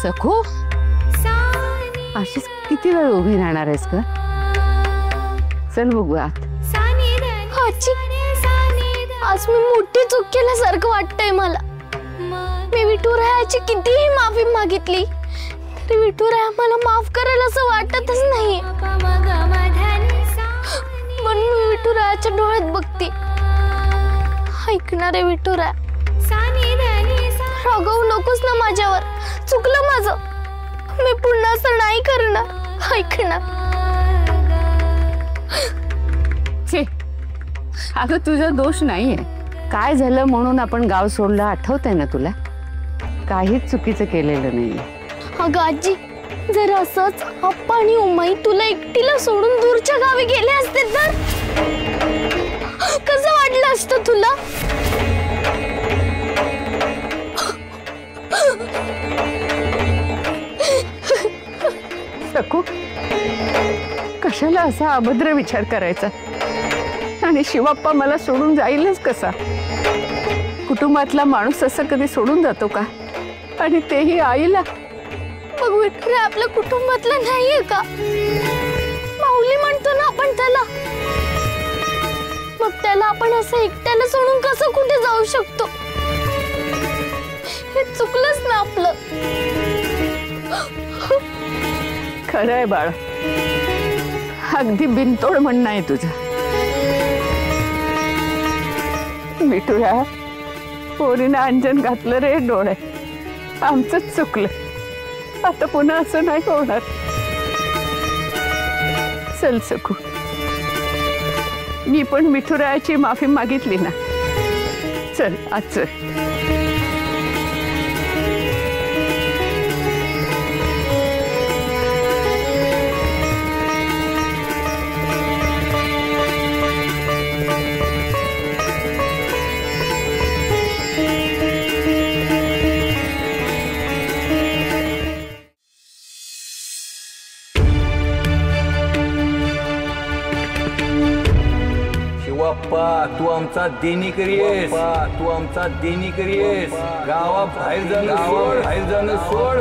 सखू अशीच किती वेळ उभी राहणार आहेस का? चल बघू आत. आजी, आज मी मोठी चूक केल्यासारखं वाटतंय मला. मी विठुरायाची कितीही माफी मागितली तरी विठुराया मला माफ करेल असं वाटतच नाही. म्हणून मी विठुरायाच्या डोळ्यात बघते. ऐकणारे विठुराया, रागवू नकोस ना माझ्यावर. चुकलं माझं, मी पुन्हा असं नाही करणार. ऐकणार. अगं तुझा दोष नाहीये. काय झालं म्हणून आपण गाव सोडलं आठवतंय ना तुला? काहीच चुकीचं केलेलं नाहीये. अगं आजी, जर असंच अप्पा आणि उमाई तुला एकटीला सोडून दूरच्या गावी गेले असते तर कसं वाटलं असतं तुला? सखू, कशाला असा अभद्र विचार करायचा? आणि शिवाप्पा मला सोडून जाईलच कसा? कुटुंबातला माणूस असं कधी सोडून जातो का? आणि तेही आईला. मग विठुराय आपल्या कुटुंबातला नाहीये का? माऊली म्हणतो ना आपण त्याला. मग त्याला आपण असं एकट्याला सोडून कसं कुठे जाऊ शकतो? हे चुकलंच ना आपलं. खरंय बाळ, अगदी बिनतोड म्हणणं आहे तुझं. विठुरा, पोरीनं अंजन घातलं रे डोळे. आमचंच चुकलं. आता पुन्हा असं नाही होणार. चल सखू, मी पण विठुरायाची माफी मागितली ना. चल आज चल. बाप्पा, तू आमचा देणीकरी आहेस. तू आमचा देणीकरी आहेस. गावाबाहेर जाणं सोड.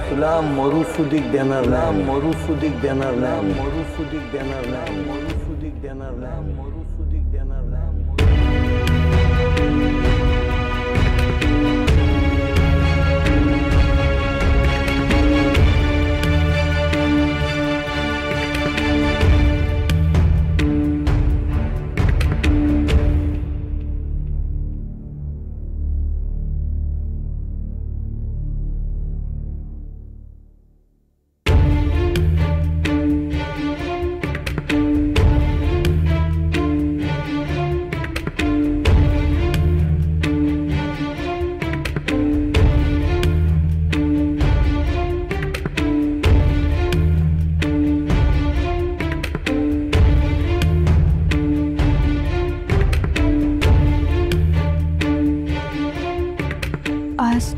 तुला मरुसुदीक देणार ना. मरुसुदीक देणार ना. मरुसुदीक देणार ना. मरुसुदीक देणार ना. मरुसुदीक देणार ना.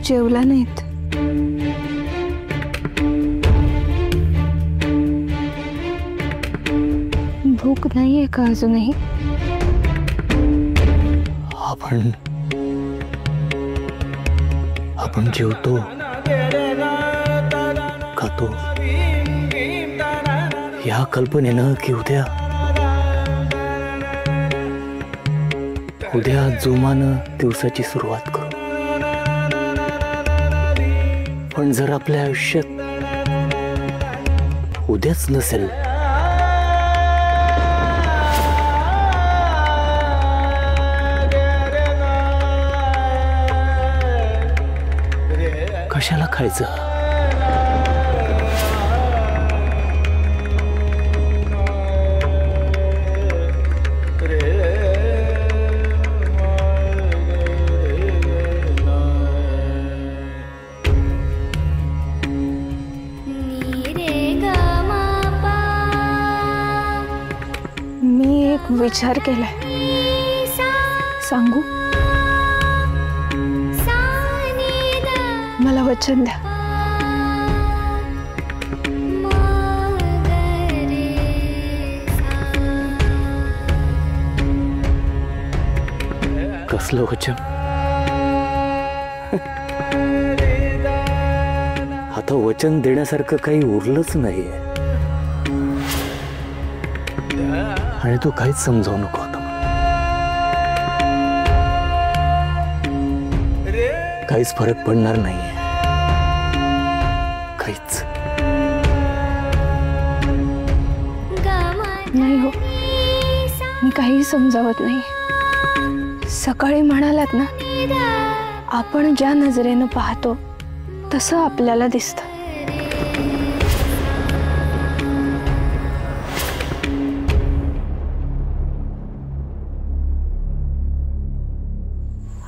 जेवला नाहीत. भूक नाहीये का अजूनही? आपण जेवतो, खातो या कल्पनेनं की उद्या जोमानं दिवसाची सुरुवात करू. पण जर आपल्या आयुष्यात उद्याच नसेल, कशाला खायचं? विचार केलाय, सांगू? मला वचन द्या. कसलं वचन? आता वचन देण्यासारखं काही उरलंच नाहीये आणि तू काहीच समजावू नको आता काहीच फरक पडणार नाहीये काहीच नाही हो, मी काही समजावत नाही. सकाळी म्हणालात ना, आपण ज्या नजरेनं पाहतो तसं आपल्याला दिसतं.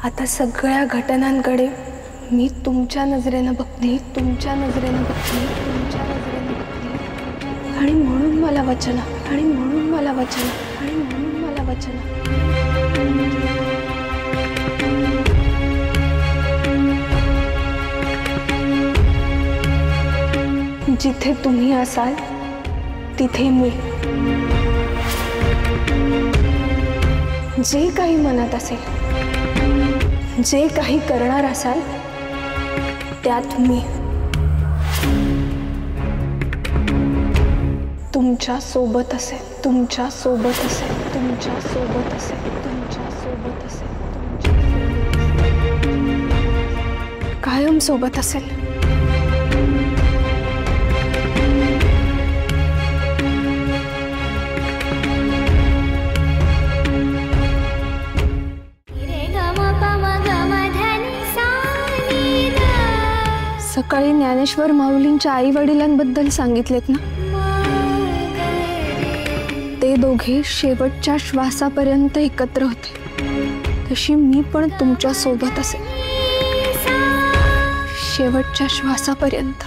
आता सगळ्या घटनांकडे मी तुमच्या नजरेनं बघते, तुमच्या नजरेनं बघते, तुमच्या नजरेनं बघते. आणि म्हणून मला वचन, आणि म्हणून मला वचन, आणि म्हणून मला वचन. जिथे तुम्ही असाल तिथे मी. जे काही मनात असेल, जे काही करणार असाल त्यात मी तुमच्या सोबत असेल, तुमच्या सोबत असेल, तुमच्या सोबत असेल, तुमच्या सोबत असेल, कायम सोबत असेल. सकाळी ज्ञानेश्वर माऊलींच्या आई वडिलांबद्दल सांगितलेत ना, ते दोघे शेवटच्या श्वासापर्यंत एकत्र होते. तशी मी पण तुमच्या सोबत असेल शेवटच्या श्वासापर्यंत.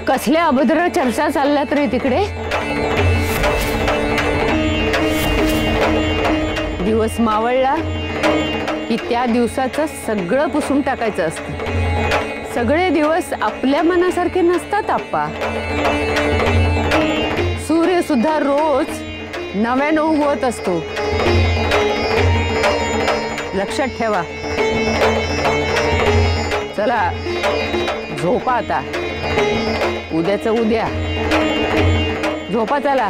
कसल्या अभद्र चर्चा चालल्यात रे तिकडे. दिवस मावळला की त्या दिवसाचं सगळं पुसून टाकायचं असतं. सगळे दिवस आपल्या मनासारखे नसतात आप्पा. सूर्य सुद्धा रोज नव्यानं उगवत असतो. लक्षात ठेवा. चला झोपा आता. उद्याचं उद्या. झोपा चला.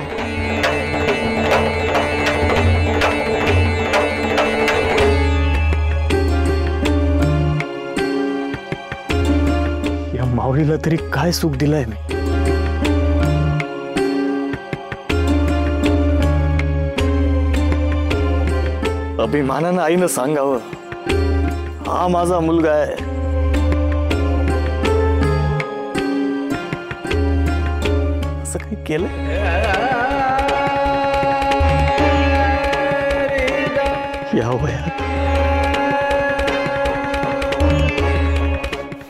या माऊलीला तरी काय सुख दिलंय मी. अभिमानानं आईनं सांगावं, हा माझा मुलगा आहे. असं काही केलं या वयात.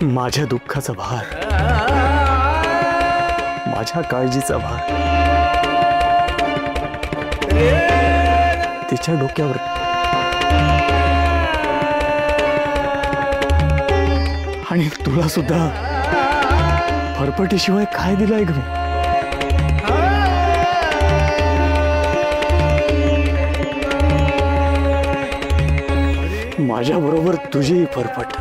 माझ्या दुःखाचा भार, माझ्या काळजीचा भार तिच्या डोक्यावर. आणि तुला सुद्धा फरफटीशिवाय काय दिलंय ग मी. माझ्या बरोबर तुझीही फरफट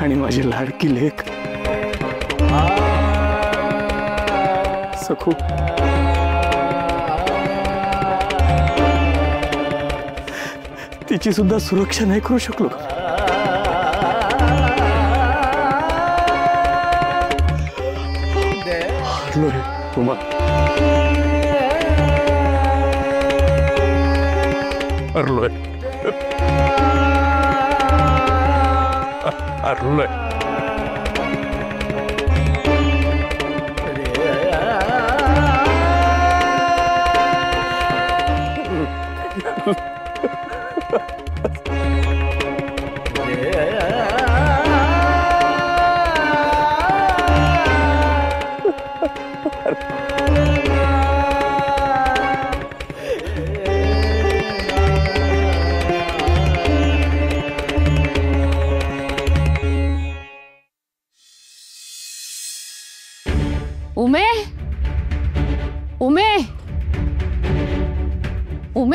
आणि माझी लाडकी लेक सखू. तिची सुद्धा सुरक्षा नाही करू शकलो. हारलोय उमा. हारलोय. हारलोय.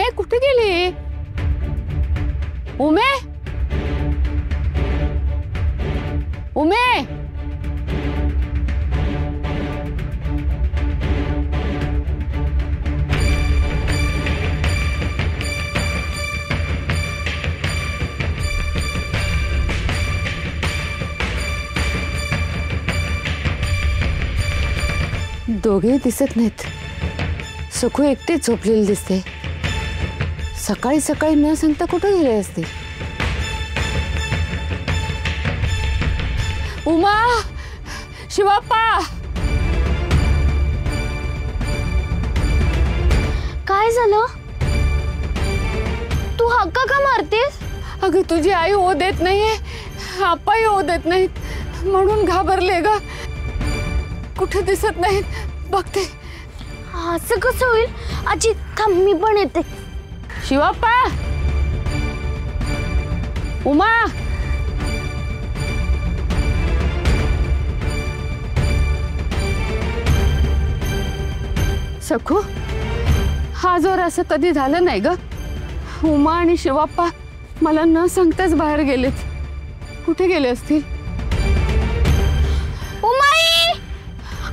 उमे कुठे गेली? उमे, उमे, दोघे दिसत नाहीत. सखू एकटीच झोपलेली दिसते. सकाळी सकाळी न सांगता कुठे गेले असते? उमा, शिवाप्पा, काय झालं? तू हक्का का मारतेस? अगं तुझी आई ओ देत नाहीये, आप्पाही ओ देत नाहीत म्हणून घाबरले ग. कुठे दिसत नाहीत, बघते. असं कसं होईल? आजी थांब, मी पण येते. शिवाप्पा, उमा, सखू, हा जोर असं कधी झालं नाही ग. उमा आणि शिवाप्पा मला न सांगताच बाहेर गेलेत. कुठे गेले असतील? उमाई,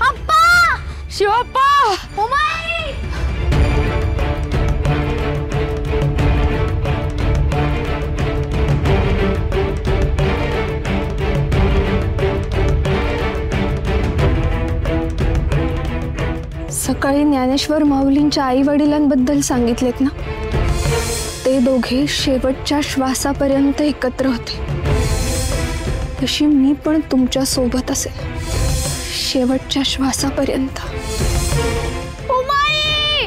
अप्पा, शिवाप्पा, उमाई. सकाळी ज्ञानेश्वर माऊलींच्या आई वडिलांबद्दल सांगितलेत ना, ते दोघे शेवटच्या श्वासापर्यंत एकत्र होते. तशी मी पण तुमच्या सोबत असेल शेवटच्या श्वासापर्यंत. उमाई,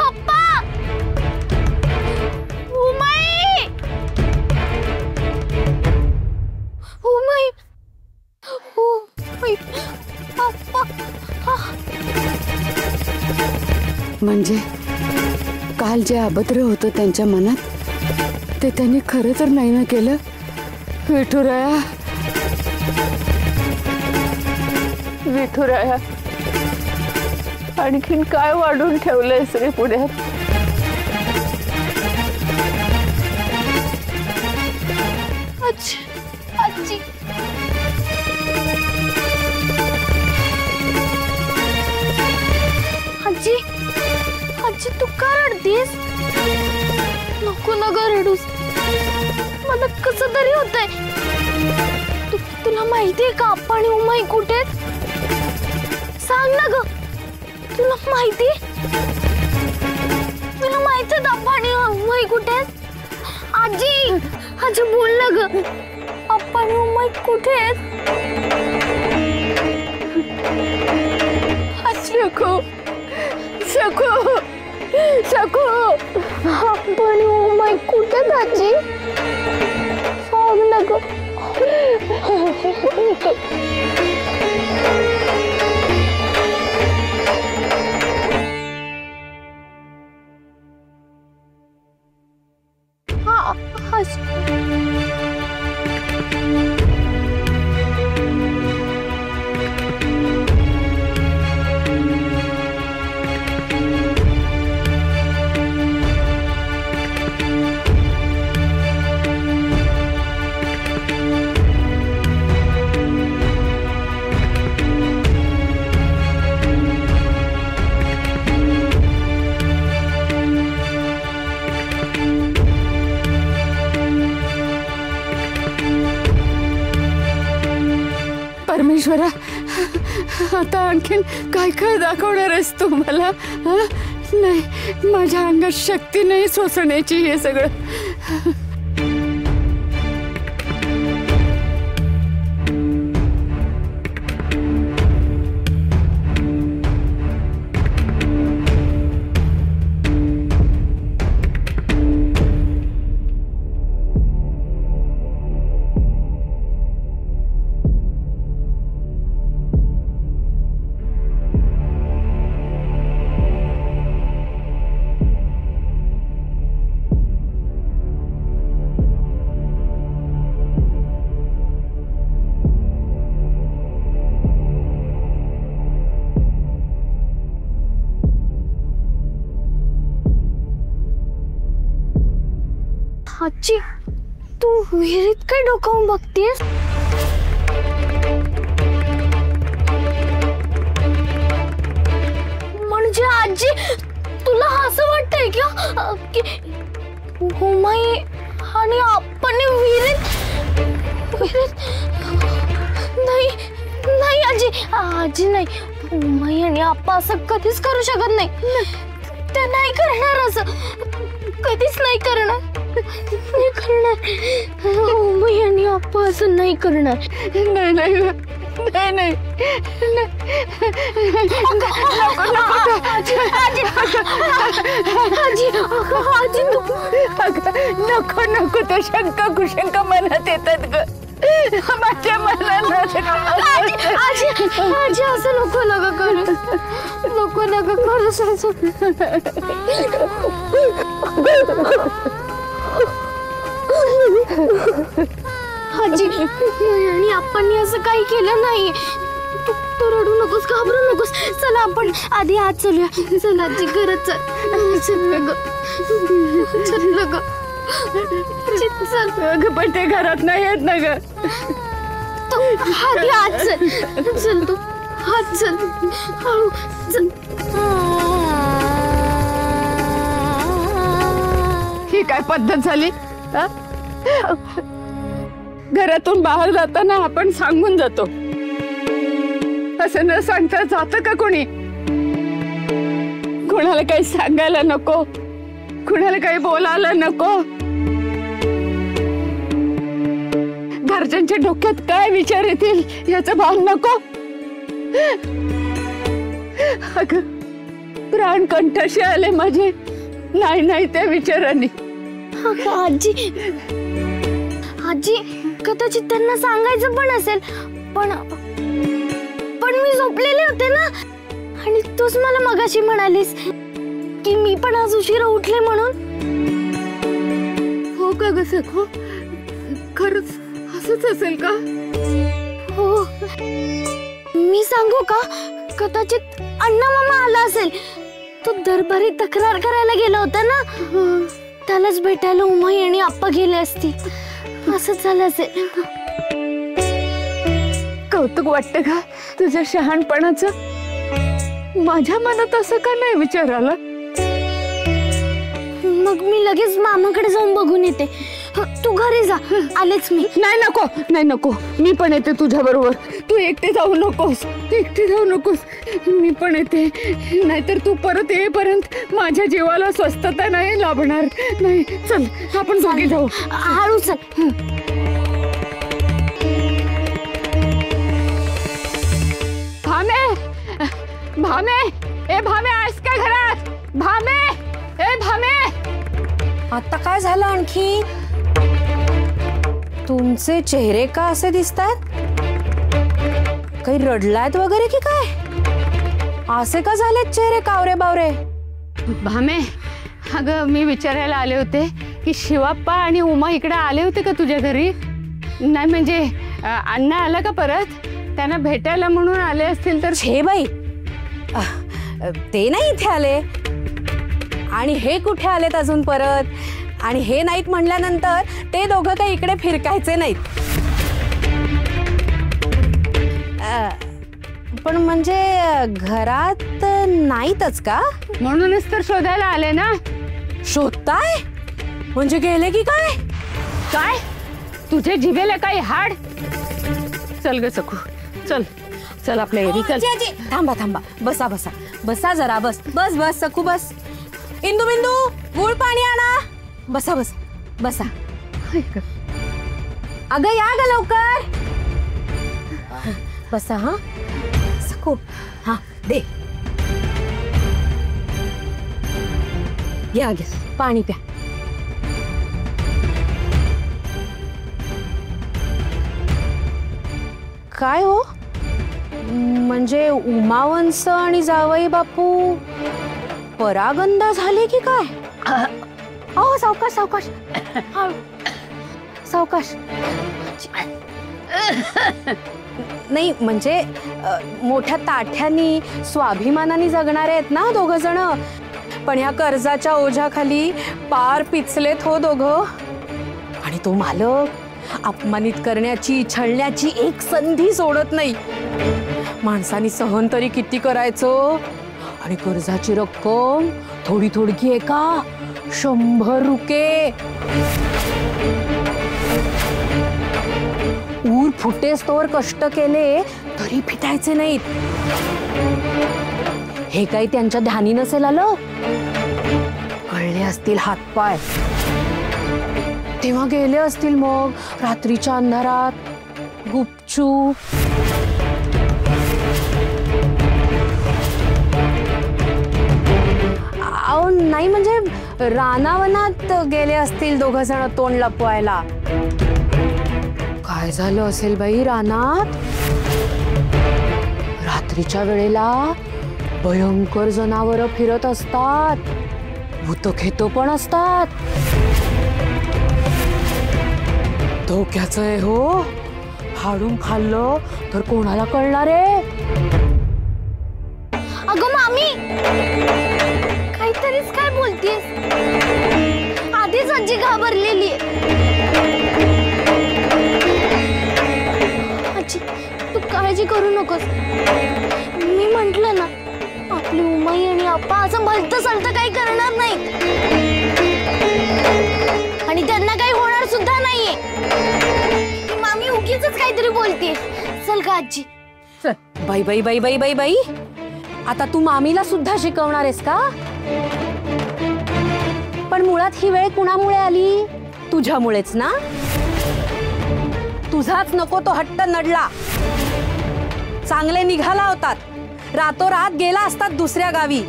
अप्पा, उमाई, उमाई, उमाई, अप्पा. म्हणजे काल जे अभद्र होतं त्यांच्या मनात ते त्यांनी खरं तर नाही ना केलं. विठुराया, विठुराया, आणखीन काय वाढून ठेवलंयस रे पुढ्यात? आजी, आजी, आजी, आजी, तू का रडतीस? नको ना ग रडूस, मला कसं तरी होतंय. तुला माहितीये का अप्पा आणि उमाई कुठे? सांग ना ग, तुला माहिती? तुला माहितीये अप्पा आणि उमाई कुठे? आजी, आजी बोल ना ग, अप्पा आणि उमाई कुठे आहेत? सखू, सखू, सखू, अप्पा आणि उमाई कुठे आहेत आजी? सांग ना ग. परमेश्वरा, आता आणखीन काय काय दाखवणार आहेस तू मला? नाही, माझ्या अंगात शक्ती नाही सोसण्याची हे सगळं. आजी तू विहिरीत काय डोकावून बघतेस? म्हणजे आजी तुला असं वाटतंय की हुमाई आणि आपण विहिरीत नाही नाही आजी आजी नाही, हुमाई आणि आप्पा असं कधीच करू शकत नाही. ते नाही करणार, असं कधीच नाही करणार. नाही करणार हुमाई आणि आप्पा असं नाही करणार. नाही नाही नाही नाही नको नको ते शंका कुशंका मनात येतात ग माझ्या मनाला. आजी आजी असं नको नका करू, नको नका करू. आजी आणि आपण असं काही केलं नाही. तू रडू नकोस, घाबरू नकोस. चला आपण आधी आत चलूया. चल आजी घरात चल. चल ग चल अगं पण ते घरात नाही येत ना ग. तू आधी आत चल. चल तू आत चल, हळू चल. ही काय पद्धत झाली? घरातून बाहेर जाताना आपण सांगून जातो, असं न सांगता जातं का कोणी? कुणाला काही सांगायला नको, कुणाला काही बोलायला नको. घरच्यांच्या डोक्यात काय विचार येतील याचं भान नको. अगं प्राण कंठाशी आले माझे नाही नाही त्या विचारांनी. आजी आजी कदाचित त्यांना सांगायचं पण असेल, पण मी झोपलेले होते ना. आणि तूच मला मगाशी म्हणालीस की मी पण आज उशिरा उठले म्हणून. हो का ग सखो? खरंच असंच असेल का? हो मी सांगू का? कदाचित अण्णा मामा आला असेल. तो दरबारी तक्रार करायला गेला होता ना, त्यालाच भेटायला उमाई आणि आप्पा गेले असतील. असंच झालं असेल. कौतुक वाटतं का तुझ्या शहाणपणाचं? माझ्या मनात असं का नाही विचार आला? मग मी लगेच मामाकडे जाऊन बघून येते. तू घरी जा, आलेच मी. नाही नको नाही नको, मी पण येते तुझ्या बरोबर. तू एकटे जाऊ नकोस, एकटे जाऊ नकोस. मी पण येते, नाहीतर तू परत येईपर्यंत माझ्या जीवाला स्वस्थता नाही लाभणार. नाही चल आपण दोघी जाऊ. हळू चल. भामे भामे ए भामे आहेस का घरात? भामे ए भामे. आता काय झालं आणखी? तुमचे चेहरे का असे दिसतात? काही रडलायत वगैरे की काय? असे का झालेत चेहरे कावरे बावरे? भामे अगं मी विचारायला आले होते की शिवाप्पा आणि उमा इकडे आले होते का तुझ्या घरी? नाही म्हणजे अण्णा आला का परत? त्यांना भेटायला म्हणून आले असतील तर. छे बाई, ते नाही इथे आले. आणि हे कुठे आलेत अजून परत? आणि हे नाहीत म्हणल्यानंतर ते दोघं काही इकडे फिरकायचे नाहीत. पण म्हणजे घरात नाहीतच का? म्हणूनच तर शोधायला आले ना. शोधताय म्हणजे गेले की काय? काय तुझे जिभेला काही हाड? चल ग सखू चल चल आपल्या घरी चल. थांबा थांबा, बसा बसा बसा जरा. बस बस बस सखू बस. इंदू बिंदू गुळ पाणी आणा. बसा बस बसा. अगं या ग लवकर. बसा. हा सखू, हा दे. या घ्या पाणी प्या. काय हो, म्हणजे उमावंस आणि जावई बापू परागंदा झाले की काय? अहो सावकाश सावकाश सावकाश. नाही म्हणजे मोठ्या ताठ्यानी स्वाभिमानाने जगणारे आहेत ना दोघ जण. पण ह्या कर्जाच्या ओझ्याखाली पार पिचलेत हो दोघं. आणि तो मालक अपमानित करण्याची छळण्याची एक संधी सोडत नाही. माणसानी सहन तरी किती करायचं. आणि कर्जाची रक्कम थोडी थोडकी आहे का, 100 रुपये. ऊर फुटेस तोवर कष्ट केले तरी फिटायचे नाहीत. हे काही त्यांच्या ध्यानी नसेल आलं. कळले असतील हातपाय तेव्हा गेले असतील मग रात्रीच्या अंधारात गुपचूप. अहो नाही म्हणजे रानावनात गेले असतील दोघ जण तोंड लपवायला. काय झालं असेल बाई रानात. रात्रीच्या वेळेला भयंकर जनावर फिरत असतात, भूतखेतो पण असतात. धोक्याचं आहे हो. फाडून खाल्लं तर कोणाला कळणार आहे. अगं मामी, काहीतरीच काय बोलतेस. आधीच आजी घाबरलेली आहे. आजी तू काळजी करू नकोस. मी म्हंटल ना, आपली उमाई आणि आप्पा असं भलतं सलतं काही करणार नाही. आणि त्यांना काही होणार सुद्धा नाहीये. मामी उगीच काहीतरी बोलते. चल का आजी. बाई बाई बाई बाई बाई बाई, आता तू मामीला सुद्धा शिकवणार आहेस का. पण मुळात ही वेळ कुणामुळे आली. तुझ्यामुळेच ना. तुझाच नको तो हट्ट नडला. चांगले निघाला होतात, रातोरात गेला असतात दुसऱ्या गावी,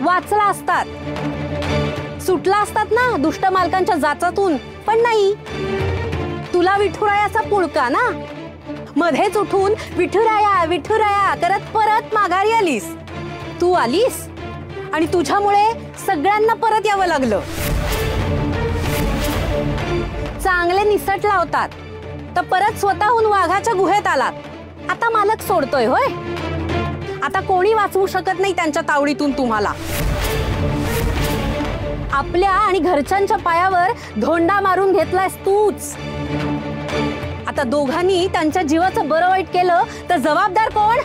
वाचला असतात, सुटला असतात ना दुष्ट मालकांच्या जाचातून. पण नाही, तुला विठुरायाचा पुळका ना. मध्येच उठून विठुराया विठुराया करत परत माघारी आलीस. तू आलीस आणि तुझ्यामुळे सगळ्यांना परत यावं लागलं. चांगले निसटला होतात तर परत स्वतःहून वाघाच्या गुहेत आलात. आता मालक सोडतोय होय. आता कोणी वाचवू शकत नाही त्यांच्या तावडीतून तुम्हाला. आपल्या आणि घरच्यांच्या पायावर धोंडा मारून घेतलायस तूच. आता दोघांनी त्यांच्या जीवाचं बरं वाईट केलं तर जबाबदार कोण.